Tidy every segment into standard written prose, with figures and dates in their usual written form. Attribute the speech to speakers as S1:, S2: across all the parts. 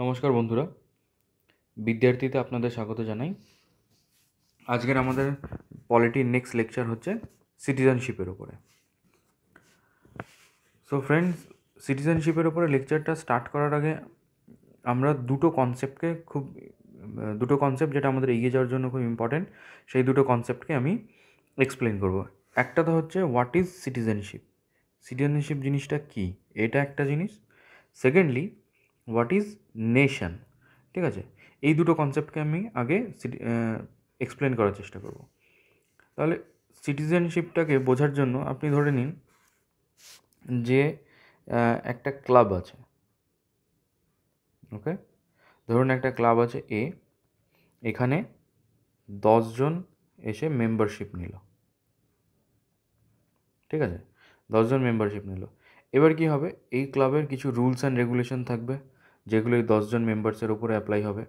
S1: নমস্কার বন্ধুরা, বিদ্যার্থীতে আপনাদের স্বাগত জানাই। আজকের আমাদের পলিটির নেক্সট লেকচার হচ্ছে সিটিজেনশিপের উপরে। সো ফ্রেন্ডস, সিটিজেনশিপের উপরে লেকচারটা স্টার্ট করার আগে আমরা দুটো কনসেপ্ট যেটা আমাদের এগিয়ে যাওয়ার জন্য খুব ইম্পর্টেন্ট, সেই দুটো কনসেপ্টকে আমি এক্সপ্লেন করব। একটা তো হচ্ছে হোয়াট ইজ সিটিজেনশিপ, সিটিজেনশিপ জিনিসটা কী, এটা একটা জিনিস। Secondly, what is nation. ঠিক আছে, এই দুটো কনসেপ্টকে আমি আগে এক্সপ্লেন করার চেষ্টা করব। তাহলে সিটিজেনশিপটাকে বোঝার জন্য আপনি ধরে নিন যে একটা ক্লাব আছে। ওকে, ধরুন একটা ক্লাব আছে এ, এখানে 10 জন এসে মেম্বারশিপ নিল। ঠিক আছে, 10 জন মেম্বারশিপ নিল। এবার কি হবে, এই ক্লাবের কিছু রুলস অ্যান্ড রেগুলেশন থাকবে যেগুলো এই 10 জন মেম্বার্সের উপরে অ্যাপ্লাই হবে।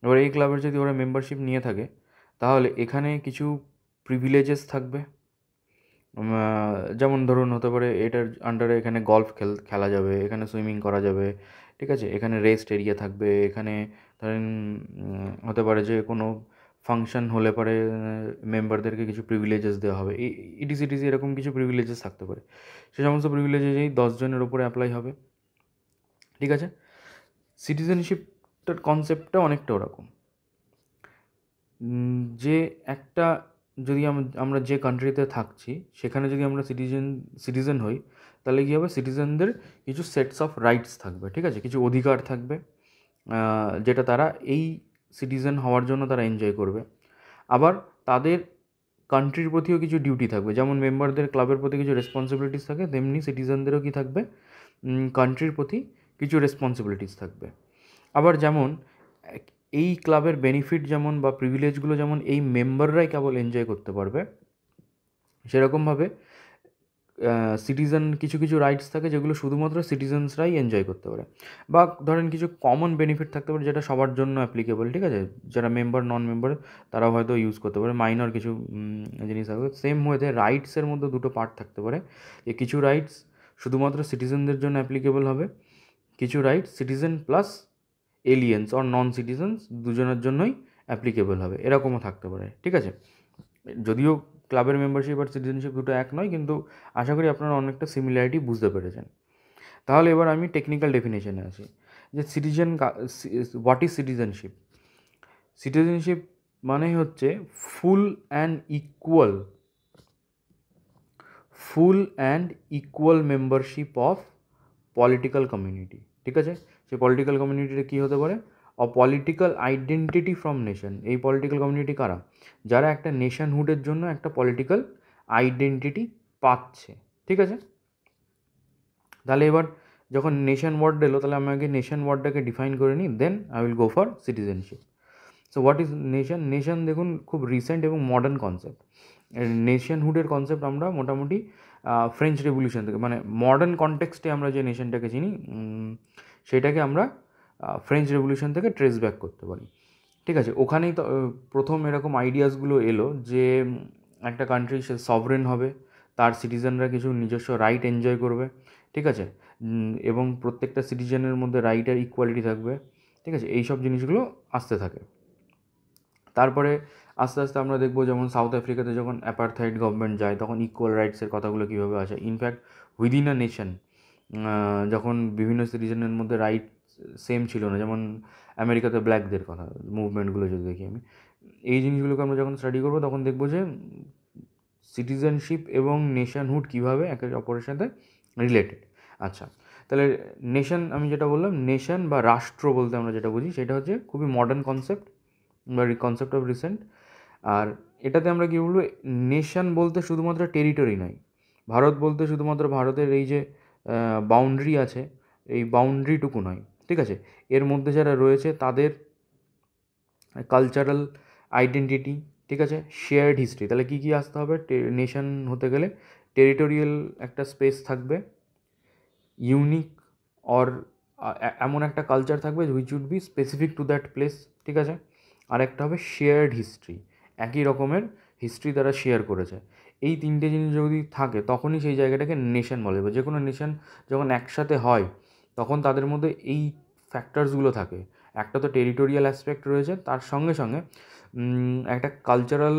S1: এবার এই ক্লাবের যদি ওরা মেম্বারশিপ নিয়ে থাকে তাহলে এখানে কিছু প্রিভিলেজেস থাকবে। যেমন ধরুন হতে পারে এটার আন্ডারে এখানে গলফ খেলা যাবে, এখানে সুইমিং করা যাবে। ঠিক আছে, এখানে রেস্ট এরিয়া থাকবে, এখানে ধরেন হতে পারে যে কোনো ফাংশন হলে পরে মেম্বারদেরকে কিছু প্রিভিলেজেস দেওয়া হবে, ইটিসি এরকম কিছু প্রিভিলেজেস থাকতে পারে। সে সমস্ত প্রিভিলেজেস এই 10 জনের উপরে অ্যাপ্লাই হবে। ঠিক আছে, সিটিজেনশিপটার কনসেপ্টটা অনেকটা ওরকম যে একটা যদি আমরা যে কান্ট্রিতে থাকছি সেখানে যদি আমরা সিটিজেন হই তাহলে কী হবে, সিটিজেনদের কিছু সেটস অফ রাইটস থাকবে। ঠিক আছে, কিছু অধিকার থাকবে যেটা তারা এই সিটিজেন হওয়ার জন্য তারা এনজয় করবে। আবার তাদের কান্ট্রির প্রতিও কিছু ডিউটি থাকবে, যেমন মেম্বারদের ক্লাবের প্রতি কিছু রেসপন্সিবিলিটিস থাকে, তেমনি সিটিজেনদেরও কি থাকবে, কান্ট্রির প্রতি কিছু রেসপন্সিবিলিটিস থাকবে। আবার যেমন এই ক্লাবের বেনিফিট যেমন বা প্রিভিলেজগুলো যেমন এই মেম্বাররাই কেবল এনজয় করতে পারবে, সেরকমভাবে সিটিজেন কিছু কিছু রাইটস থাকে যেগুলো শুধুমাত্র সিটিজেন্সরাই এনজয় করতে পারে। বা ধরেন কিছু কমন বেনিফিট থাকতে পারে যেটা সবার জন্য অ্যাপ্লিকেবল। ঠিক আছে, যারা মেম্বার নন মেম্বার তারাও হয়তো ইউজ করতে পারে, মাইনর কিছু জিনিস থাকবে। সেম ওয়েতে রাইটসের মধ্যে দুটো পার্ট থাকতে পারে, যে কিছু রাইটস শুধুমাত্র সিটিজেনদের জন্য অ্যাপ্লিকেবল হবে, কিছু rights citizen plus aliens or non citizens দুজনের জন্যই অ্যাপ্লিকেবল হবে, এরকমও থাকতে পারে। ঠিক আছে, যদিও ক্লাবের মেম্বারশিপ আর সিটিজেনশিপ দুটো এক নয়, কিন্তু আশা করি আপনারা অনেকটা সিমিলারিটি বুঝতে পেরেছেন। তাহলে এবার আমি টেকনিক্যাল ডেফিনেশনে আসি যে হোয়াট ইজ সিটিজেনশিপ। সিটিজেনশিপ মানে হচ্ছে full and equal membership of political community. ঠিক আছে, সেই পলিটিক্যাল কমিউনিটিটা কী হতে পারে, পলিটিক্যাল আইডেন্টিটি ফ্রম নেশন। এই পলিটিক্যাল কমিউনিটি কারা, যারা একটা নেশনহুডের জন্য একটা পলিটিক্যাল আইডেন্টিটি পাচ্ছে। ঠিক আছে, তাহলে এবার যখন নেশন ওয়ার্ড এলো তাহলে আমি আগে নেশন ওয়ার্ডটাকে ডিফাইন করে নিই, then I will go for citizenship. So what is nation? Nation দেখুন খুব রিসেন্ট এবং মডার্ন কনসেপ্ট। নেশনহুডের কনসেপ্ট আমরা মোটামুটি ফ্রেঞ্চ রেভলিউশন থেকে, মানে মডার্ন কনটেক্সটে আমরা যে নেশনটাকে চিনি সেটাকে আমরা ফ্রেঞ্চ রেভলিউশন থেকে ট্রেস ব্যাক করতে পারি। ঠিক আছে, ওখানেই তো প্রথম এরকম আইডিয়াসগুলো এলো যে একটা কান্ট্রি সে সভরেন হবে, তার সিটিজেনরা কিছু নিজস্ব রাইট এনজয় করবে। ঠিক আছে, এবং প্রত্যেকটা সিটিজেনের মধ্যে রাইটের ইকুয়ালিটি থাকবে। ঠিক আছে, এই সব জিনিসগুলো আসতে থাকে। তারপরে আস্তে আস্তে আমরা দেখব যেমন সাউথ আফ্রিকাতে যখন অ্যাপারথাইড গভর্নমেন্ট যায় তখন ইকুয়াল রাইটসের কথাগুলো কীভাবে আসে। ইনফ্যাক্ট উইদিন আ নেশন যখন বিভিন্ন সিটিজেনের মধ্যে রাইট সেম ছিল না, যেমন আমেরিকাতে ব্ল্যাকদের কথা মুভমেন্টগুলো যদি দেখি আমি, এই জিনিসগুলোকে আমরা যখন স্টাডি করবো তখন দেখবো যে সিটিজেনশিপ এবং নেশনহুড কীভাবে একে অপরের সাথে রিলেটেড। আচ্ছা, তাহলে নেশন, আমি যেটা বললাম নেশন বা রাষ্ট্র বলতে আমরা যেটা বুঝি সেটা হচ্ছে খুবই মডার্ন কনসেপ্ট বা কনসেপ্ট অফ রিসেন্ট। আর এটাতে আমরা কী বলবো, নেশন বলতে শুধুমাত্র টেরিটরি নয়, ভারত বলতে শুধুমাত্র ভারতের এই যে বাউন্ডারি আছে এই বাউন্ডারিটুকু নয়। ঠিক আছে, এর মধ্যে যারা রয়েছে তাদের কালচারাল আইডেন্টিটি, ঠিক আছে, শেয়ার্ড হিস্ট্রি। তাহলে কী কী আসতে হবে নেশন হতে গেলে, টেরিটোরিয়াল একটা স্পেস থাকবে, ইউনিক অর এমন একটা কালচার থাকবে which would be specific to that place. ঠিক আছে, আরেকটা হবে শেয়ার্ড হিস্ট্রি, একই রকমের হিস্ট্রি তারা শেয়ার করেছে। এই তিনটে জিনিস যদি থাকে তখনই সেই জায়গাটাকে নেশন বলে। যে কোনো নেশন যখন একসাথে হয় তখন তাদের মধ্যে এই ফ্যাক্টরসগুলো থাকে। একটা তো টেরিটোরিয়াল অ্যাসপেক্ট রয়েছে, তার সঙ্গে সঙ্গে একটা কালচারাল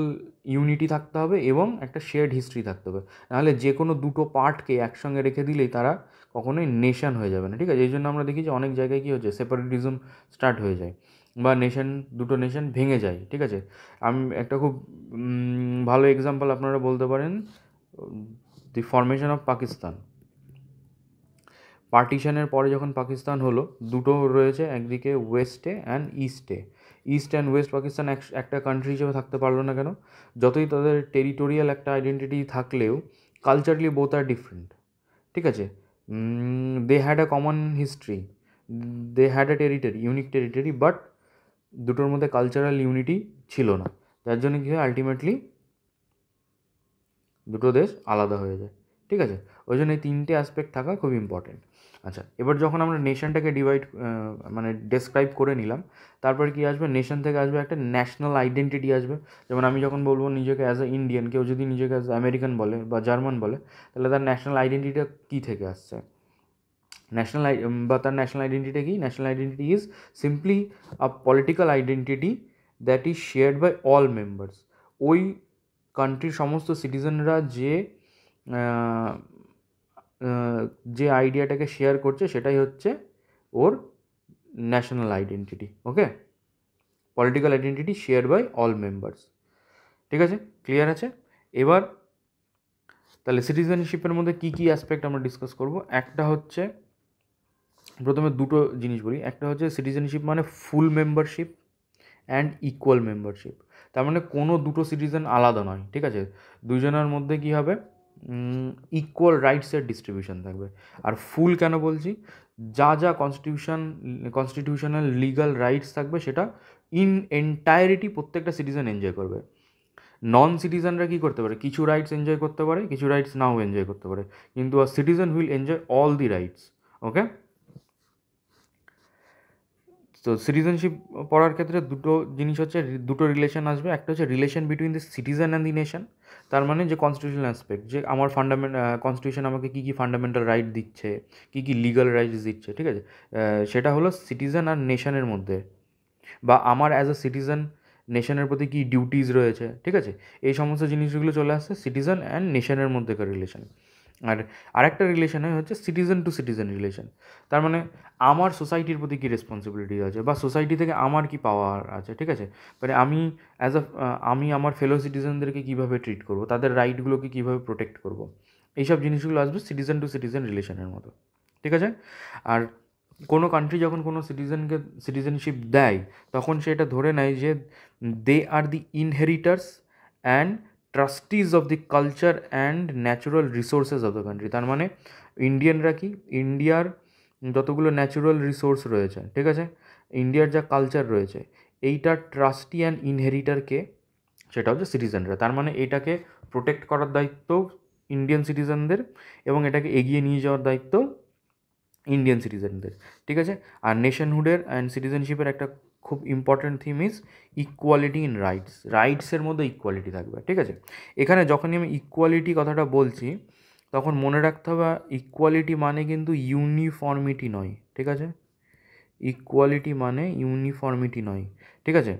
S1: ইউনিটি থাকতে হবে এবং একটা শেয়ার্ড হিস্ট্রি থাকতে হবে। নাহলে যে কোনো দুটো পার্টকে একসঙ্গে রেখে দিলেই তারা কখনোই নেশন হয়ে যাবে না, ঠিক আছে? এই জন্য আমরা দেখি যে অনেক জায়গায় কী হচ্ছে, সেপারেটিজম স্টার্ট হয়ে যায় বা দুটো নেশন ভেঙে যায়, ঠিক আছে? আমি একটা খুব ভালো এক্সাম্পল আপনারা বলতে পারেন, দি ফরমেশন অফ পাকিস্তান। পার্টিশনের পরে যখন পাকিস্তান হলো, দুটো রয়েছে, একদিকে ওয়েস্টে অ্যান্ড ইস্টে। ইস্ট অ্যান্ড ওয়েস্ট পাকিস্তান একটা কান্ট্রি হিসেবে থাকতে পারলো না কেন? যতই তাদের টেরিটোরিয়াল একটা আইডেন্টিটি থাকলেও কালচারালি বোথ আর ডিফারেন্ট, ঠিক আছে? They had a common history, they had a territory, unique territory, but দুটোর মধ্যে কালচারাল ইউনিটি ছিল না, যার জন্য কী হয়, আলটিমেটলি দুটো দেশ আলাদা হয়ে যায়, ঠিক আছে? ওই জন্য এই তিনটে অ্যাসপেক্ট থাকা খুব ইম্পর্টেন্ট। আচ্ছা, এবার যখন আমরা নেশনটাকে মানে ডেসক্রাইব করে নিলাম, তারপর কি আসবে, নেশন থেকে আসবে একটা ন্যাশনাল আইডেন্টিটি আসবে। যেমন আমি যখন বলবো নিজেকে অ্যাজ এ ইন্ডিয়ান, কেউ যদি নিজেকে অ্যাজ আমেরিকান বলে বা জার্মান বলে, তাহলে তার ন্যাশনাল আইডেন্টিটিটা কী থেকে আসছে? তার ন্যাশনাল আইডেন্টিটি কি? National identity is simply a political identity that is shared by all members. ওই কান্ট্রির সমস্ত সিটিজেনরা যে আইডিয়াটাকে শেয়ার করছে, সেটাই হচ্ছে ওর national identity. Okay, political identity share by all members, ঠিক আছে? ক্লিয়ার আছে? এবার তাহলে সিটিজেনশিপের মধ্যে কী কী অ্যাসপেক্ট আমরা ডিসকাস করব। একটা হচ্ছে, প্রথমে দুটো জিনিস বলি। একটা হচ্ছে সিটিজেনশিপ মানে ফুল মেম্বারশিপ অ্যান্ড ইকুয়াল মেম্বারশিপ। তার মানে কোনো দুটো সিটিজেন আলাদা নয়, ঠিক আছে? দুজনের মধ্যে কী হবে, ইকুয়াল রাইটসের ডিস্ট্রিবিউশন থাকবে। আর ফুল কেন বলছি, যা কনস্টিটিউশনাল লিগাল রাইটস থাকবে সেটা ইন এন্টায়ারিটি প্রত্যেকটা সিটিজেন এনজয় করবে। নন সিটিজেনরা কী করতে পারে, কিছু রাইটস এনজয় করতে পারে, কিছু রাইটস নাও এনজয় করতে পারে, কিন্তু a citizen will enjoy all the rights. Okay, তো সিটিজেনশিপ পড়ার ক্ষেত্রে দুটো জিনিস হচ্ছে, দুটো রিলেশন আসবে। একটা হচ্ছে relation between the citizen and the nation. তার মানে যে কনস্টিটিউশনাল অ্যাসপেক্ট, যে আমার কনস্টিটিউশন আমাকে কী কী ফান্ডামেন্টাল রাইট দিচ্ছে, কী কী লিগাল রাইটস দিচ্ছে, ঠিক আছে? সেটা হলো সিটিজেন আর নেশনের মধ্যে, বা আমার অ্যাজ এ সিটিজেন নেশনের প্রতি কী ডিউটিস রয়েছে, ঠিক আছে? এই সমস্ত জিনিসগুলো চলে আসছে সিটিজেন অ্যান্ড নেশনের মধ্যেকার রিলেশন। আর আরেকটা রিলেশনে হচ্ছে সিটিজেন টু সিটিজেন রিলেশন। তার মানে আমার সোসাইটির প্রতি কী রেসপন্সিবিলিটি আছে, বা সোসাইটি থেকে আমার কী পাওয়ার আছে, ঠিক আছে? মানে আমি আমার ফেলো সিটিজেনদেরকে কীভাবে ট্রিট করবো, তাদের রাইটগুলোকে কীভাবে প্রোটেক্ট করবো, এইসব জিনিসগুলো আসবে সিটিজেন টু সিটিজেন রিলেশনের মতো, ঠিক আছে? আর কোনো কান্ট্রি যখন কোনো সিটিজেনকে সিটিজেনশিপ দেয়, তখন সে এটা ধরে নেয় যে they are the inheritors and trustees of the culture and natural resources of the country. তার মানে ইন্ডিয়ানরা কি, ইন্ডিয়ার যতগুলো ন্যাচুরাল রিসোর্স রয়েছে, ঠিক আছে, ইন্ডিয়ার যা কালচার রয়েছে, এইটার ট্রাস্টি অ্যান্ড ইনহেরিটারকে, সেটা হচ্ছে সিটিজেনরা। তার মানে এটাকে প্রোটেক্ট করার দায়িত্ব ইন্ডিয়ান সিটিজেনদের, এবং এটাকে এগিয়ে নিয়ে যাওয়ার দায়িত্ব ইন্ডিয়ান সিটিজেনদের, ঠিক আছে? আর নেশনহুডের অ্যান্ড সিটিজেনশিপের একটা খুব important theme is equality in rights. রাইটসের মধ্যে ইকুয়ালিটি থাকবে, ঠিক আছে? এখানে যখনই আমি ইকুয়ালিটি কথাটা বলছি, তখন মনে রাখতে হবে ইকুয়ালিটি মানে কিন্তু ইউনিফর্মিটি নয়, ঠিক আছে? ইকুয়ালিটি মানে ইউনিফর্মিটি নয়, ঠিক আছে?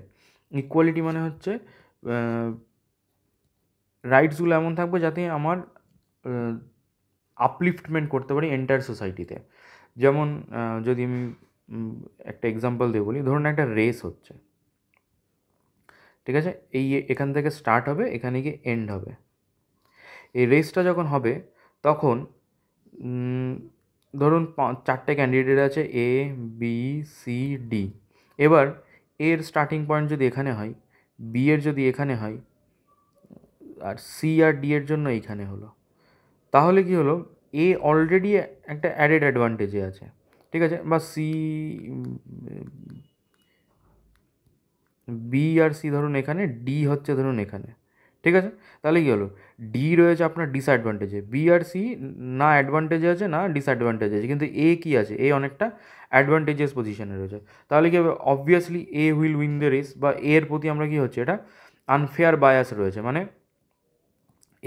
S1: ইকুয়ালিটি মানে হচ্ছে রাইটসগুলো এমন থাকবে যাতে আমার আপলিফটমেন্ট করতে পারি এন্টায়ার সোসাইটিতে। যেমন যদি আমি একটা এক্সাম্পল দিয়ে বলি, ধরুন একটা রেস হচ্ছে, ঠিক আছে? এখান থেকে স্টার্ট হবে, এখানে গিয়ে এন্ড হবে। এই রেসটা যখন হবে, তখন ধরুন 4টে ক্যান্ডিডেট আছে, এ, বি, সি, ডি। এবার এর স্টার্টিং পয়েন্ট যদি এখানে হয়, বি এর যদি এখানে হয়, আর সি আর ডি এর জন্য এইখানে হলো, তাহলে কি হলো, এ অলরেডি একটা অ্যাডেড অ্যাডভান্টেজে আছে, ঠিক আছে? বা বি আর সি ধরুন এখানে, ডি হচ্ছে ধরুন এখানে, ঠিক আছে? তাহলে কী হলো, ডি রয়েছে আপনার ডিসঅ্যাডভান্টেজে, বি আর সি না অ্যাডভান্টেজে আছে না ডিসঅ্যাডভান্টেজে আছে, কিন্তু এ কী আছে, এ অনেকটা অ্যাডভান্টেজিয়াস পজিশনে রয়েছে। তাহলে কি হবে, obviously A wheel win the race, বা এর প্রতি আমরা কী হচ্ছে, এটা আনফেয়ার বায়াস রয়েছে, মানে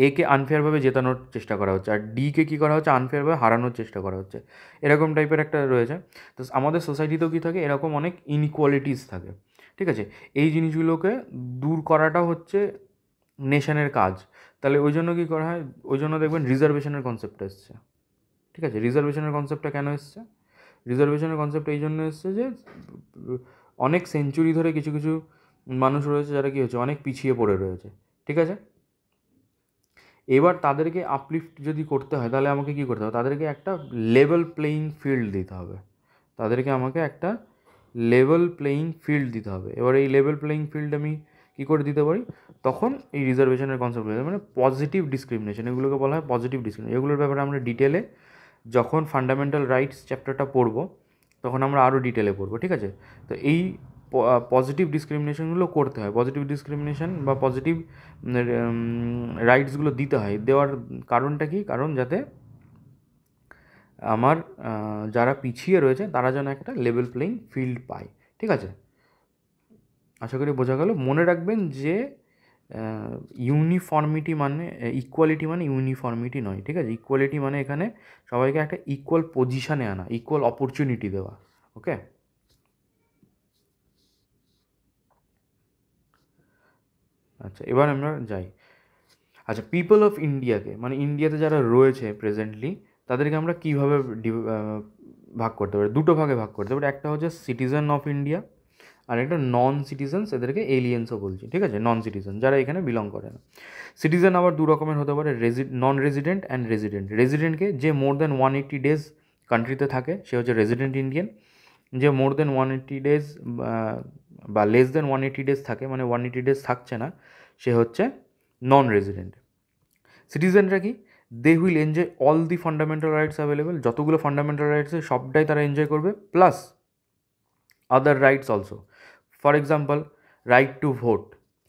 S1: একে আনফেয়ারভাবে জেতানোর চেষ্টা করা হচ্ছে, আর ডিকে কী করা হচ্ছে, আনফেয়ারভাবে হারানোর চেষ্টা করা হচ্ছে, এরকম টাইপের একটা রয়েছে। তো আমাদের সোসাইটিতেও কী থাকে, এরকম অনেক ইনইকুয়ালিটিস থাকে, ঠিক আছে। এই জিনিসগুলোকে দূর করাটা হচ্ছে নেশনের কাজ। তাহলে ওই জন্য কী করা হয়, ওই জন্য দেখবেন রিজার্ভেশনের কনসেপ্ট এসছে, ঠিক আছে। রিজার্ভেশনের কনসেপ্টটা কেন এসছে? রিজার্ভেশনের কনসেপ্ট এই জন্য এসছে যে অনেক সেঞ্চুরি ধরে কিছু কিছু মানুষ রয়েছে যারা কী হচ্ছে, অনেক পিছিয়ে পড়ে রয়েছে, ঠিক আছে। এবার তাদেরকে আপলিফ্ট যদি করতে হয়, তাহলে আমাকে কী করতে হবে, তাদেরকে একটা লেভেল প্লেয়িং ফিল্ড দিতে হবে, আমাকে একটা লেভেল প্লেয়িং ফিল্ড দিতে হবে। এবার এই লেভেল প্লেয়িং ফিল্ড আমি কী করে দিতে পারি, তখন এই রিজার্ভেশনের কনসেপ্ট হয়ে যায়, মানে পজিটিভ ডিসক্রিমিনেশন, এগুলোকে বলা হয় পজিটিভ ডিসক্রিমিনেশন। এগুলোর ব্যাপারে আমরা ডিটেলে যখন ফান্ডামেন্টাল রাইটস চ্যাপ্টারটা পড়বো তখন আমরা আরও ডিটেলে পড়বো, ঠিক আছে। তো এই পজিটিভ ডিসক্রিমিনেশনগুলো করতে হয়, পজিটিভ ডিসক্রিমিনেশন বা পজিটিভ রাইটসগুলো দিতে হয়। দেওয়ার কারণটা কি, কারণ যাতে আমার যারা পিছিয়ে রয়েছে তারা যেন একটা লেভেল প্লেইং ফিল্ড পায়, ঠিক আছে। আশা করি বোঝা গেল। মনে রাখবেন যে ইউনিফর্মিটি মানে ইকুয়ালিটি মানে ইউনিফর্মিটি নয়, ঠিক আছে। ইকুয়ালিটি মানে এখানে সবাইকে একটা ইকুয়াল পজিশানে আনা, ইকুয়াল অপরচুনিটি দেওয়া, ওকে। আচ্ছা, এবার আমরা যাই। আচ্ছা, পিপল অফ ইন্ডিয়াকে, মানে ইন্ডিয়াতে যারা রয়েছে প্রেজেন্টলি, তাদেরকে আমরা কীভাবে ভাগ করতে পারি, দুটো ভাগে ভাগ করতে পারি। একটা হচ্ছে সিটিজেন অফ ইন্ডিয়া, আর একটা নন সিটিজেন্স, এদেরকে এলিয়েন্সও বলছি, ঠিক আছে। নন সিটিজেন যারা এখানে বিলং করে না। সিটিজেন আবার দু রকমের হতে পারে, নন রেজিডেন্ট অ্যান্ড রেজিডেন্ট। রেজিডেন্টকে যে মোর দ্যান 180 ডেজ কান্ট্রিতে থাকে সে হচ্ছে রেজিডেন্ট ইন্ডিয়ান। যে মোর দ্যান 180 ডেজ বা লেস দ্যান 180 ডেজ থাকে, মানে 180 ডেজ থাকছে না, সে হচ্ছে নন রেজিডেন্ট। সিটিজেনরা কি, they will enjoy all the fundamental rights available, যতগুলো ফান্ডামেন্টাল রাইটস আছে সবটাই তারা এনজয় করবে, plus other rights also. For example, right to vote,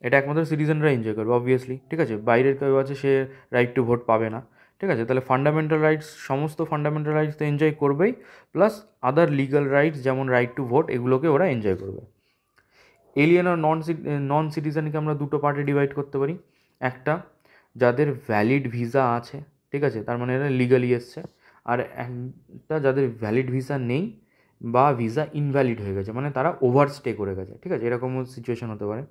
S1: এটা একমাত্র সিটিজেনরা এনজয় করবে অবভিয়াসলি, ঠিক আছে। বাইরের কেউ আছে সে রাইট টু ভোট পাবে না, ঠিক আছে। তাহলে ফান্ডামেন্টাল রাইটস, সমস্ত ফান্ডামেন্টাল রাইটস তো এনজয় করবেই, প্লাস আদার লিগাল রাইটস যেমন রাইট টু ভোট, এগুলোকে ওরা এনজয় করবে। এলিয়েন আর নন সিটিজেনকে আমরা দুটো পার্টে ডিভাইড করতে পারি। একটা যাদের ভ্যালিড ভিসা আছে, ঠিক আছে, তার মানে এরা লিগালি এসছে। আর একটা যাদের ভ্যালিড ভিসা নেই বা ভিসা ইনভ্যালিড হয়ে গেছে, মানে তারা ওভারস্টে করে গেছে, ঠিক আছে, এরকমও সিচুয়েশন হতে পারে।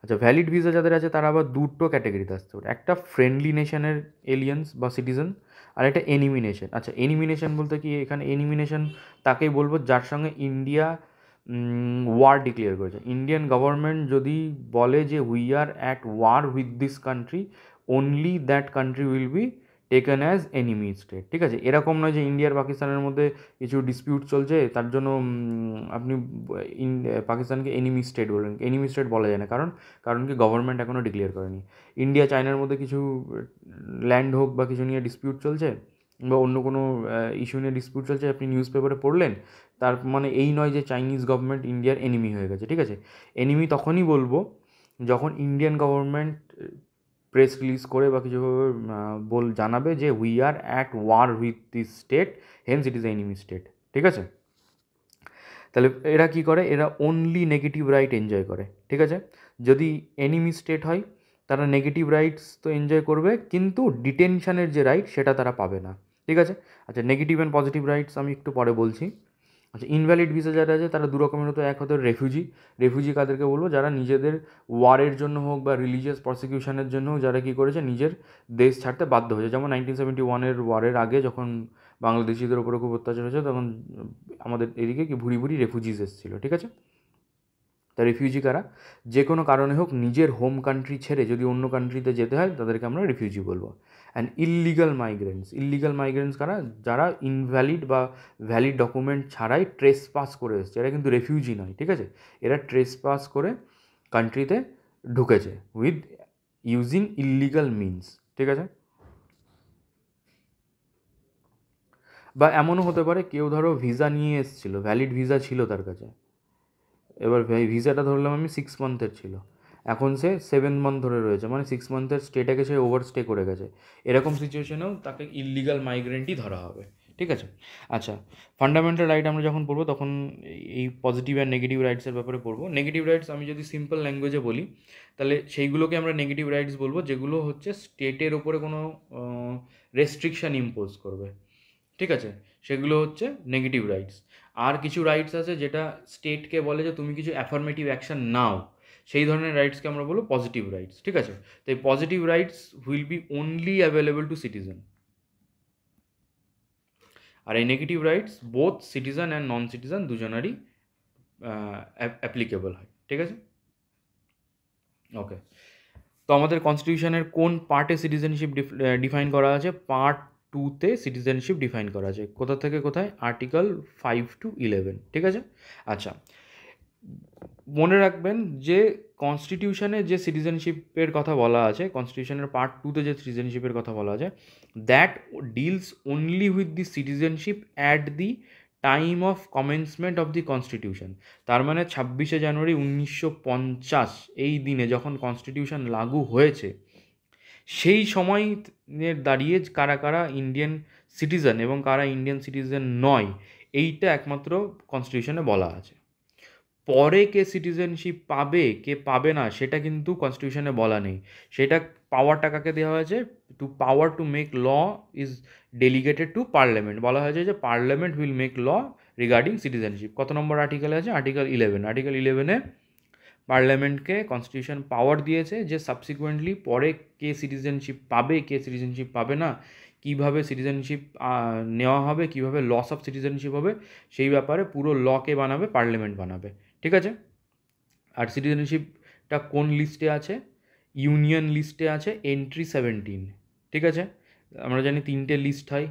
S1: আচ্ছা, ভ্যালিড ভিসা যাদের আছে তারা আবার দুটো ক্যাটাগরিতে আসতে পারে। একটা ফ্রেন্ডলি নেশনের এলিয়েন্স বা সিটিজেন, আর একটা এনিমি নেশন। আচ্ছা, এনিমি নেশন বলতে কি, এখানে এনিমি নেশন তাকেই বলবো যার সঙ্গে ইন্ডিয়া ওয়ার ডিক্লেয়ার করেছে। ইন্ডিয়ান গভর্নমেন্ট যদি বলে যে we are at war with this country, only that country will be taken as enemy state, ঠিক আছে। এরকম নয় যে ইন্ডিয়ার পাকিস্তানের মধ্যে কিছু ডিসপিউট চলছে তার জন্য আপনি পাকিস্তানকে এনিমি স্টেট বলবেন। এনিমি স্টেট বলা যায় না, কারণ কি গভর্নমেন্ট এখনও ডিক্লেয়ার করেনি। ইন্ডিয়া চায়নার মধ্যে কিছু ল্যান্ড হোক বা কিছু নিয়ে ডিসপিউট চলছে বা অন্য কোনো ইস্যু নিয়ে ডিসপিউট চলছে, আপনি নিউজ পেপারে পড়লেন, তার মানে এই নয় যে চাইনিজ গভর্নমেন্ট ইন্ডিয়ার এনিমি হয়ে গেছে, ঠিক আছে। এনিমি তখনই বলবো যখন ইন্ডিয়ান গভর্নমেন্ট প্রেস রিলিজ করে বা কিছুভাবে জানাবে যে we are at war with this state, hence it is enemy state, ঠিক আছে। তাহলে এরা কী করে, এরা অনলি নেগেটিভ রাইট এনজয় করে, ঠিক আছে। যদি এনিমি স্টেট হয় তারা নেগেটিভ রাইটস তো এনজয় করবে, কিন্তু ডিটেনশনের যে রাইট সেটা তারা পাবে না, ঠিক আছে। আচ্ছা, নেগেটিভ অ্যান্ড পজিটিভ রাইটস আমি একটু পরে বলছি। আচ্ছা, ইনভ্যালিড ভিসা যারা আছে তারা দু রকমের হতো। এক হতো রেফিউজি কাদেরকে বলবো, যারা নিজেদের ওয়ারের জন্য হোক বা রিলিজিয়াস প্রসিকিউশনের জন্য হোক, যারা কী করেছে নিজের দেশ ছাড়তে বাধ্য হয়েছে। যেমন 1971 ওয়ারের আগে যখন বাংলাদেশিদের ওপরে খুব অত্যাচার হয়েছে, তখন আমাদের এদিকে কি ভুরি ভুরি রেফিউজিস এসেছিলো, ঠিক আছে। তা রেফিউজি কারা, যে কোনো কারণে হোক নিজের হোম কান্ট্রি ছেড়ে যদি অন্য কান্ট্রিতে যেতে হয় তাদেরকে আমরা রেফিউজি বলবো। অ্যান্ড ইললিগাল মাইগ্রেন্টস কারা, যারা ইনভ্যালিড বা ভ্যালিড ডকুমেন্ট ছাড়াই ট্রেস পাস করে এসছে, এরা কিন্তু রেফিউজি নয়, ঠিক আছে। এরা ট্রেস পাস করে কান্ট্রিতে ঢুকেছে উইথ ইউজিং ইললিগাল মিনস, ঠিক আছে। বা এমনও হতে পারে কেউ ধরো ভিসা নিয়ে এসেছিলো, ভ্যালিড ভিসা ছিল তার কাছে, এবার ভিসাটা ধরলাম আমি 6 মান্থের ছিল, এখন সে 7 মান্থ ধরে রয়েছে, মানে 6 মান্থের স্টেটাকে সে ওভারস্টে করে গেছে। এরকম সিচুয়েশনেও তাকে ইললিগাল মাইগ্রেন্টই ধরা হবে, ঠিক আছে। আচ্ছা, ফান্ডামেন্টাল রাইট আমরা যখন পড়বো তখন এই পজিটিভ আর নেগেটিভ রাইটসের ব্যাপারে পড়বো। নেগেটিভ রাইটস আমি যদি সিম্পল ল্যাঙ্গুয়েজে বলি তাহলে সেইগুলোকে আমরা নেগেটিভ রাইটস বলবো, যেগুলো হচ্ছে স্টেটের ওপরে কোনো রেস্ট্রিকশান ইম্পোজ করবে, ঠিক আছে, সেগুলো হচ্ছে নেগেটিভ রাইটস। আর কিছু রাইটস আছে যেটা স্টেটকে বলে যে তুমি কিছু অ্যাফার্মেটিভ অ্যাকশন নাও, সেই ধরনের রাইটসকে আমরা বলবো পজিটিভ রাইটস, ঠিক আছে। তো এই positive rights will be only available to citizen, আর এই negative rights both citizen and non citizen দুজনারই অ্যাপ্লিকেবল হয়, ঠিক আছে। ওকে, তো আমাদের কনস্টিটিউশনের কোন পার্টে সিটিজেনশিপ ডিফাইন করা আছে? পার্ট 2-তে সিটিজেনশিপ ডিফাইন করা আছে। কোথা থেকে কোথায়? আর্টিকেল 5 to 11, ঠিক আছে। আচ্ছা, মনে রাখবেন যে কনস্টিটিউশনে যে সিটিজেনশিপের কথা বলা আছে, কনস্টিটিউশনের পার্ট 2-তে যে সিটিজেনশিপের কথা বলা আছে, that deals only with the citizenship at the time of commencement of the constitution. তার মানে 26শে জানুয়ারি 1950 এই দিনে যখন কনস্টিটিউশন লাগু হয়েছে, সেই সময় দাঁড়িয়ে কারা কারা ইন্ডিয়ান সিটিজেন এবং কারা ইন্ডিয়ান সিটিজেন নয়, এইটা একমাত্র কনস্টিটিউশনে বলা আছে। পরে কে সিটিজেনশিপ পাবে কে পাবে না সেটা কিন্তু কনস্টিটিউশনে বলা নেই। সেটা পাওয়ারটা কাকে দেওয়া হয়েছে? Power to make law is delegated to parliament. বলা হয়েছে যে parliament will make law regarding citizenship. কত নম্বর আর্টিকেলে আছে? আর্টিকেল 11। আর্টিকেল 11-এ পার্লামেন্টকে কনস্টিটিউশন পাওয়ার দিয়েছে যে সাবসিকুয়েন্টলি পরে কে সিটিজেনশিপ পাবে কে সিটিজেনশিপ পাবে না, কীভাবে সিটিজেনশিপ নেওয়া হবে, কীভাবে লস অফ সিটিজেনশিপ হবে, সেই ব্যাপারে পুরো ল কে বানাবে? পার্লামেন্ট বানাবে, ঠিক আছে। আর সিটিজেনশিপটা কোন লিস্টে আছে? ইউনিয়ন লিস্টে আছে, এন্ট্রি 17, ঠিক আছে। আমরা জানি 3টে লিস্ট হয়,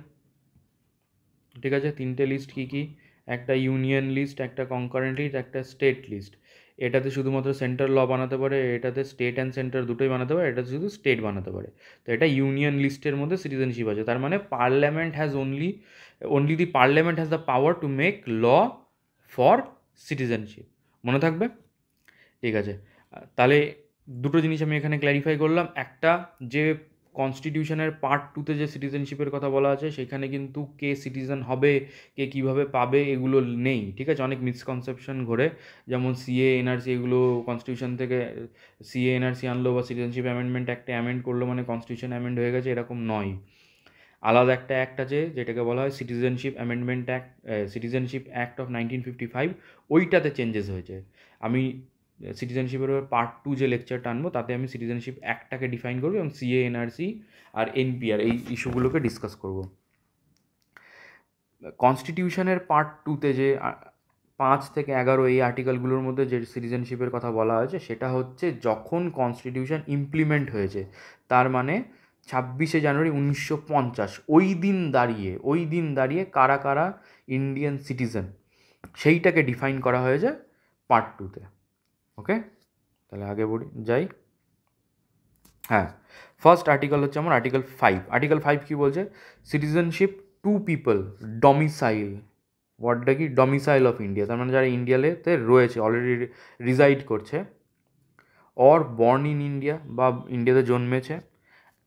S1: ঠিক আছে। 3টে লিস্ট কী কী? একটা ইউনিয়ন লিস্ট, একটা কনকারেন্ট লিস্ট, একটা স্টেট লিস্ট। এটাতে শুধুমাত্র সেন্টার ল বানাতে পারে, এটাতে স্টেট অ্যান্ড সেন্টার দুটোই বানাতে পারে, এটাতে শুধু স্টেট বানাতে পারে। তো এটা ইউনিয়ন লিস্টের মধ্যে সিটিজেনশিপ আছে। তার মানে parliament has only the parliament has the power to make law for citizenship. মনে থাকবে, ঠিক আছে। তাহলে দুটো জিনিস আমি এখানে ক্ল্যারিফাই করলাম। একটা, যে কনস্টিটিউশনের পার্ট 2-তে যে সিটিজেনশিপের কথা বলা আছে সেখানে কিন্তু কে সিটিজেন হবে, কে কীভাবে পাবে, এগুলো নেই, ঠিক আছে। অনেক মিসকনসেপশন ঘোরে, যেমন সিএ এনআরসি, এগুলো কনস্টিটিউশন থেকে সিএ এনআরসি আনলো বা সিটিজেনশিপ অ্যামেন্ডমেন্ট একটা অ্যামেন্ড করলো মানে কনস্টিটিউশন অ্যামেন্ড হয়ে গেছে, এরকম নয়। আলাদা একটা অ্যাক্ট আছে যেটাকে বলা হয় citizenship amendment act, citizenship act of 1955, ওইটাতে চেঞ্জেস হয়েছে। আমি সিটিজেনশিপের পার্ট 2 যে লেকচারটা আনবো তাতে আমি সিটিজেনশিপ অ্যাক্টটাকে ডিফাইন করবো এবং সিএ এনআরসি আর এনপিআর এই ইস্যুগুলোকে ডিসকাস করব। কনস্টিটিউশনের পার্ট 2-তে যে 5 থেকে 11 এই আর্টিকেলগুলোর মধ্যে যে সিটিজেনশিপের কথা বলা হয়েছে সেটা হচ্ছে যখন কনস্টিটিউশন ইমপ্লিমেন্ট হয়েছে, তার মানে 26শে জানুয়ারি 1950, ওই দিন দাঁড়িয়ে কারা কারা ইন্ডিয়ান সিটিজেন সেইটাকে ডিফাইন করা হয়েছে পার্ট 2-তে। ওকে, তাহলে আগে যাই। হ্যাঁ, ফার্স্ট আর্টিকেল হচ্ছে আমার আর্টিকেল 5। আর্টিকেল 5 কী বলছে? সিটিজেনশিপ টু পিপল ডমিসাইল, ওয়ার্ডটা কি? ডমিসাইল অফ ইন্ডিয়া, তার মানে যারা ইন্ডিয়াতে রয়েছে, অলরেডি রিসাইড করছে, অর বর্ন ইন ইন্ডিয়া বা ইন্ডিয়াতে জন্মেছে,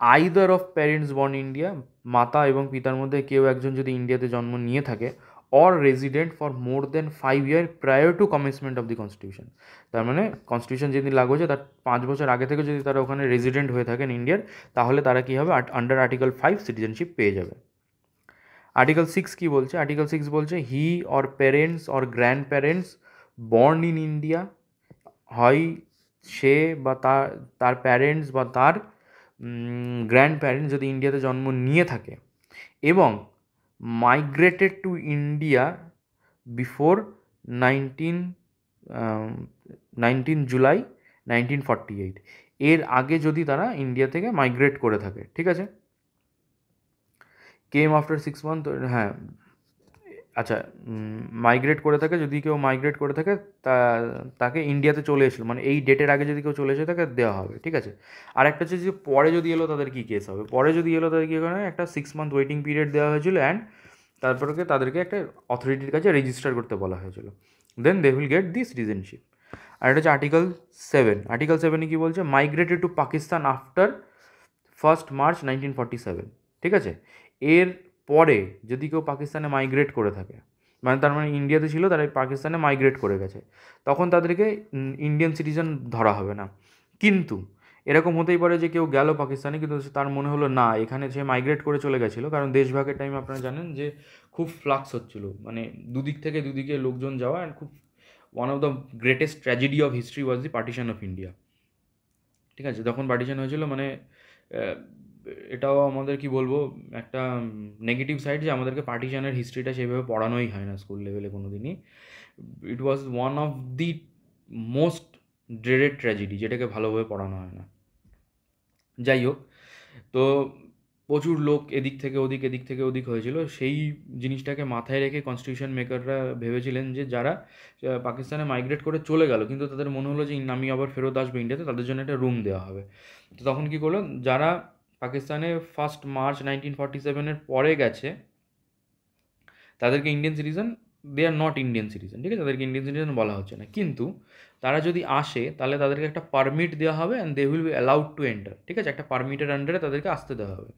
S1: either of parents born India, মাতা এবং পিতার মধ্যে কেউ একজন যদি ইন্ডিয়াতে জন্ম নিয়ে থাকে, or resident for more than 5 years prior to commencement of the constitution. তার মানে কনস্টিটিউশন যেদিন লাগু হয়েছে তার 5 বছর আগে থেকে যদি তারা ওখানে রেজিডেন্ট হয়ে থাকেন ইন্ডিয়ার, তাহলে তারা কী হবে? আন্ডার আর্টিকেল 5 সিটিজেনশিপ পেয়ে যাবে। আর্টিকেল 6 কী বলছে? আর্টিকেল 6 বলছে he or parents or grand parents born in India, হয় সে বা তার প্যারেন্টস বা তার গ্র্যান্ড প্যারেন্টস যদি ইন্ডিয়াতে জন্ম নিয়ে থাকে এবং migrated to India before 19 July 1948, এর আগে যদি তারা ইন্ডিয়া থেকে মাইগ্রেট করে থাকে, ঠিক আছে। কেম আফটার 6 months, হ্যাঁ, আচ্ছা, মাইগ্রেট করে থাকে, যদি কেউ মাইগ্রেট করে থাকে তাকে ইন্ডিয়াতে চলে এসেছিলো মানে এই ডেটের আগে যদি কেউ চলে এসে তাকে দেওয়া হবে, ঠিক আছে। আর একটা হচ্ছে যে পরে যদি এলো তাদের কী কেস হবে? পরে যদি এলো তাদের কী হবে? একটা 6 month ওয়েটিং পিরিয়ড দেওয়া হয়েছিল অ্যান্ড তারপরে তাদেরকে একটা অথরিটির কাছে রেজিস্টার করতে বলা হয়েছিল, then they will get the citizenship. আর এটা হচ্ছে আর্টিকেল 7। আর্টিকেল 7-এ কী বলছে? Migrated to Pakistan after 1 March 1947, ঠিক আছে। এর পরে যদি কেউ পাকিস্তানে মাইগ্রেট করে থাকে, মানে তার মানে ইন্ডিয়াতে ছিল, তারা পাকিস্তানে মাইগ্রেট করে গেছে, তখন তাদেরকে ইন্ডিয়ান সিটিজেন ধরা হবে না। কিন্তু এরকম হতেই পারে যে কেউ গেল পাকিস্তানে, কিন্তু তার মনে হলো না এখানে সে মাইগ্রেট করে চলে গেছিলো, কারণ দেশভাগের টাইম আপনারা জানেন যে খুব ফ্লাক্স হচ্ছিলো, মানে দুদিক থেকে দুদিকে লোকজন যাওয়া, অ্যান্ড খুব one of the greatest tragedy of history was the partition of India. ঠিক আছে, যখন পার্টিশন হয়েছিল, মানে এটাও আমাদের কি বলবো একটা নেগেটিভ সাইড, যে আমাদেরকে পার্টিশনের হিস্ট্রিটা সেভাবে পড়ানোই হয় না স্কুল লেভেলে কোনো দিনই। It was one of the most dreaded tragedy, যেটাকে ভালোভাবে পড়ানো হয় না। যাই হোক, তো প্রচুর লোক এদিক থেকে ওদিক, এদিক থেকে ওদিক হয়েছিল। সেই জিনিসটাকে মাথায় রেখে কনস্টিটিউশন মেকাররা ভেবেছিলেন যে যারা পাকিস্তানে মাইগ্রেট করে চলে গেল, কিন্তু তাদের মনে হলো যে আমি আবার ফেরত আসবো ইন্ডিয়াতে, তাদের জন্য একটা রুম দেওয়া হবে। তো তখন কী করলো, যারা পাকিস্তানে 1 মার্চ 1947 পরে গেছে, তাদেরকে Indian citizen, they are not Indian citizen, ঠিক আছে, তাদেরকে ইন্ডিয়ান সিটিজেন বলা হচ্ছে না। কিন্তু তারা যদি আসে তাহলে তাদেরকে একটা পারমিট দেওয়া হবে, and they will be allowed to enter, ঠিক আছে, একটা পারমিটের আন্ডারে তাদেরকে আসতে দেওয়া হবে।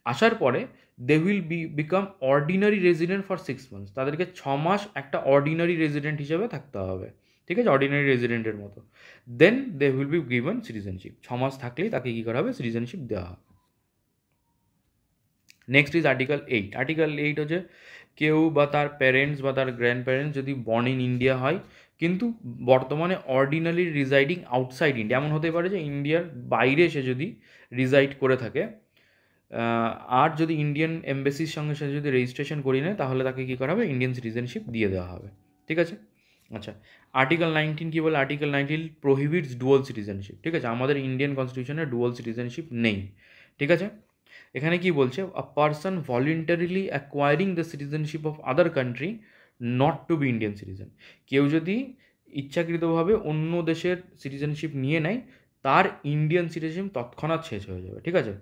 S1: আসার পরে they will become ordinary resident for 6 months, তাদেরকে 6 মাস একটা অর্ডিনারি রেজিডেন্ট হিসেবে থাকতে হবে, ঠিক আছে, অর্ডিনারি রেজিডেন্টের মতো। Then they will be given citizenship, 6 মাস থাকলেই তাকে কী করা হবে, সিটিজেনশিপ দেওয়া হবে। Next is article 8। আর্টিকেল 8 হচ্ছে কেউ বা তার প্যারেন্টস বা তার গ্র্যান্ড প্যারেন্টস যদি বর্ন ইন ইন্ডিয়া হয়, কিন্তু বর্তমানে অর্ডিনারি রিজাইডিং আউটসাইড ইন্ডিয়া, এমন হতে পারে যে ইন্ডিয়ার বাইরে সে যদি রিজাইড করে থাকে, আর যদি ইন্ডিয়ান এমবেসির সঙ্গে সে যদি রেজিস্ট্রেশন করিয়ে নেয়, তাহলে তাকে কী করা হবে, ইন্ডিয়ান সিটিজেনশিপ দিয়ে দেওয়া হবে, ঠিক আছে। আচ্ছা, আর্টিকেল 19 কী বলে, আর্টিকেল 19 প্রহিবিটস ডুয়াল সিটিজেনশিপ, ঠিক আছে, আমাদের ইন্ডিয়ান কনস্টিটিউশনে ডুয়াল সিটিজেনশিপ নেই, ঠিক আছে। এখানে কি বলছে, a person voluntarily acquiring the citizenship of other country not to be Indian citizen, কেউ যদি ইচ্ছাকৃতভাবে অন্য দেশের সিটিজেনশিপ নিয়ে নেয়, তার ইন্ডিয়ান সিটিজেনশিপ তৎক্ষণাৎ শেষ হয়ে যাবে, ঠিক আছে।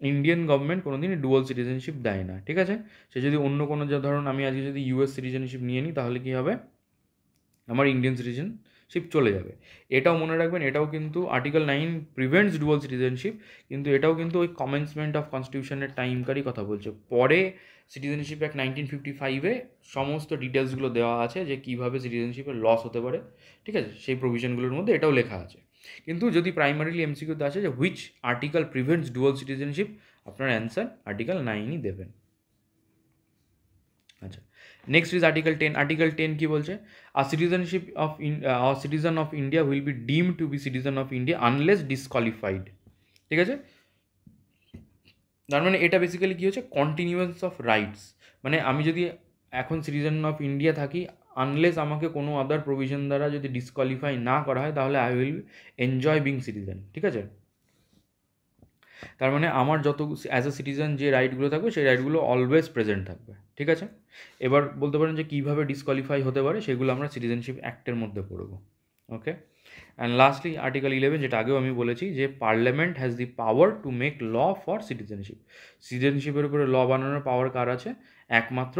S1: ইন্ডিয়ান গভর্নমেন্ট কোনো দিনই ডুয়াল সিটিজেনশিপ দেয় না, ঠিক আছে। সে যদি অন্য কোনো, যে ধরুন আমি আজকে যদি ইউএস সিটিজেনশিপ নিয়ে নিই, তাহলে কী হবে, আমার ইন্ডিয়ান সিটিজেনশিপ চলে যাবে। এটাও মনে রাখবেন, এটাও কিন্তু আর্টিকেল 9 প্রিভেন্টস ডুয়াল সিটিজেনশিপ, কিন্তু এটাও কিন্তু ওই কমেন্সমেন্ট অফ কনস্টিটিউশনের টাইমকারই কথা বলছে। পরে সিটিজেনশিপ অ্যাক্ট 1955-এ সমস্ত ডিটেলসগুলো দেওয়া আছে যে কীভাবে সিটিজেনশিপের লস হতে পারে, ঠিক আছে, সেই প্রভিশনগুলোর মধ্যে এটাও লেখা আছে। কিন্তু যদি প্রাইমারিলি এমসিকিউতে আসে যে which article prevents dual citizenship, আপনার অ্যান্সার আর্টিকেল 9ই দেবেন। আচ্ছা, নেক্সট ইজ আর্টিকেল 10। আর্টিকেল 10 কি বলছে, a citizen of India will be deemed to be citizen of India unless disqualified, ঠিক আছে। তার মানে এটা বেসিক্যালি কী হচ্ছে, কন্টিনিউয়াস অফ রাইটস, মানে আমি যদি এখন সিটিজেন অফ ইন্ডিয়া থাকি, আনলেস আমাকে কোনো আদার প্রভিশন দ্বারা যদি ডিসকোয়ালিফাই না করা হয়, তাহলে I will enjoy being citizen, ঠিক আছে। তার মানে আমার যত অ্যাজ এ সিটিজেন যে রাইটগুলো থাকবে, সেই রাইটগুলো অলওয়েজ প্রেজেন্ট থাকবে, ঠিক আছে। এবার বলতে পারেন যে কীভাবে ডিসকোয়ালিফাই হতে পারে, সেগুলো আমরা সিটিজেনশিপ অ্যাক্টের মধ্যে পড়ব, ওকে। অ্যান্ড লাস্টলি আর্টিকেল 11, যেটা আগেও আমি বলেছি, যে parliament has the power to make law for citizenship. সিটিজেনশিপের উপরে ল বানানোর পাওয়ার কার আছে, একমাত্র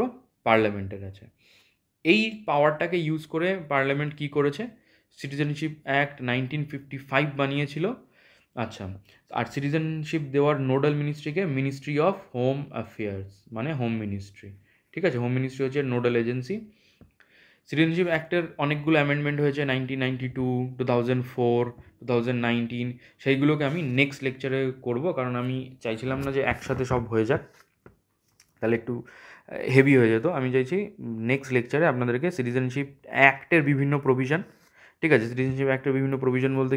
S1: পার্লামেন্টের আছে। এই পাওয়ারটাকে ইউজ করে পার্লামেন্ট কী করেছে, সিটিজেনশিপ অ্যাক্ট 1955 বানিয়েছিল। আচ্ছা, আর সিটিজেনশিপ দেওয়ার নোডাল মিনিস্ট্রিকে মিনিস্ট্রি অফ হোম অ্যাফেয়ার্স, মানে হোম মিনিস্ট্রি, ঠিক আছে। হোম মিনিস্ট্রি হচ্ছে নোডাল এজেন্সি। সিটিজেনশিপ অ্যাক্টের অনেকগুলো অ্যামেন্ডমেন্ট হয়েছে, 1992, 2004, 2019, সেইগুলোকে আমি নেক্সট লেকচারে করব, কারণ আমি চাইছিলাম না যে একসাথে সব হয়ে যাক, তাহলে একটু হেভি হয়ে যেত। আমি চাইছি নেক্সট লেকচারে আপনাদেরকে সিটিজেনশিপ অ্যাক্টের বিভিন্ন প্রভিশন, ঠিক আছে, সিটিজেনশিপ অ্যাক্টের বিভিন্ন প্রভিশন বলতে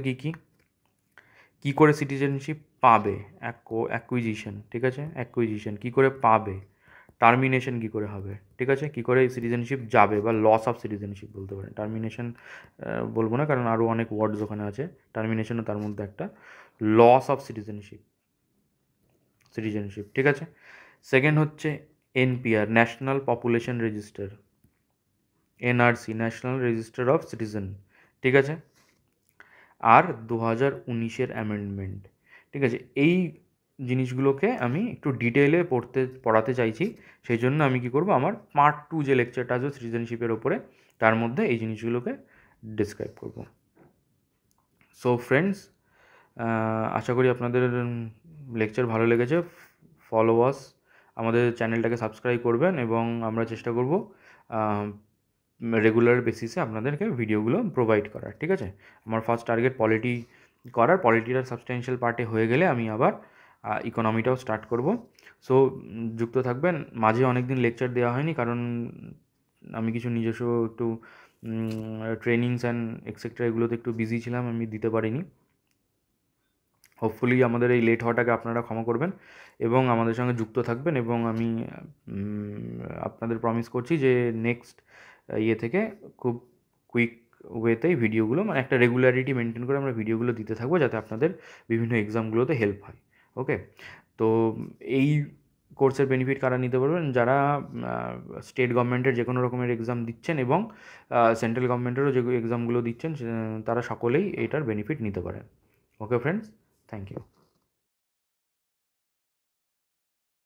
S1: কী করে সিটিজেনশিপ পাবে, অ্যাকুইজিশন, ঠিক আছে, অ্যাকুইজিশন কী করে পাবে, টার্মিনেশন কী করে হবে, ঠিক আছে, কী করে সিটিজেনশিপ যাবে, বা লস অফ সিটিজেনশিপ বলতে পারেন। টার্মিনেশন বলবো না, কারণ আরও অনেক ওয়ার্ডস ওখানে আছে, টার্মিনেশনও তার মধ্যে একটা, লস অফ সিটিজেনশিপ, ঠিক আছে। সেকেন্ড হচ্ছে NPR, national population register, NRC, national register of citizen, ঠিক আছে। আর 2019-এর অ্যামেন্ডমেন্ট, ঠিক আছে। এই জিনিসগুলোকে আমি একটু ডিটেলে পড়াতে চাইছি, সেই জন্য আমি কী করব, আমার পার্ট 2 যে লেকচারটা আছে সিটিজেনশিপের ওপরে, তার মধ্যে এই জিনিসগুলোকে ডিসক্রাইব করব। সো ফ্রেন্ডস, আশা করি আপনাদের লেকচার ভালো লেগেছে। ফলো আস আমাদের চ্যানেলটাকে সাবস্ক্রাইব করবেন এবং আমরা চেষ্টা করব রেগুলার বেসিসে আপনাদেরকে ভিডিওগুলো প্রোভাইড করার। ঠিক আছে, আমার ফার্স্ট টার্গেট পলিটিটার সাবস্টেন্সিয়াল পার্টে হয়ে গেলে আমি আবার ইকোনমিটাও স্টার্ট করব। সো যুক্ত থাকবেন। মাঝে অনেক দিন লেকচার দেওয়া হয়নি, কারণ আমি কিছু নিজস্ব একটু ট্রেনিংস অ্যান্ড এক্সেট্রা এগুলোতে একটু বিজি ছিলাম, আমি দিতে পারিনি। হোপফুলি আমাদের এই লেট হওয়াটাকে আপনারা ক্ষমা করবেন এবং আমাদের সঙ্গে যুক্ত থাকবেন, এবং আমি আপনাদের প্রমিস করছি যে নেক্সট থেকে খুব কুইক ওয়েতেই ভিডিওগুলো, মানে একটা রেগুলারিটি মেনটেন করে আমরা ভিডিওগুলো দিতে থাকবো, যাতে আপনাদের বিভিন্ন এক্সামগুলোতে হেল্প হয়। ওকে, তো এই কোর্সের বেনিফিট কারা নিতে পারবেন? যারা স্টেট গভর্নমেন্টের যে কোনো রকমের এক্সাম দিচ্ছেন এবং সেন্ট্রাল গভর্নমেন্টেরও যে এক্সামগুলো দিচ্ছেন, তারা সকলেই এটার বেনিফিট নিতে পারেন। Okay friends, thank you.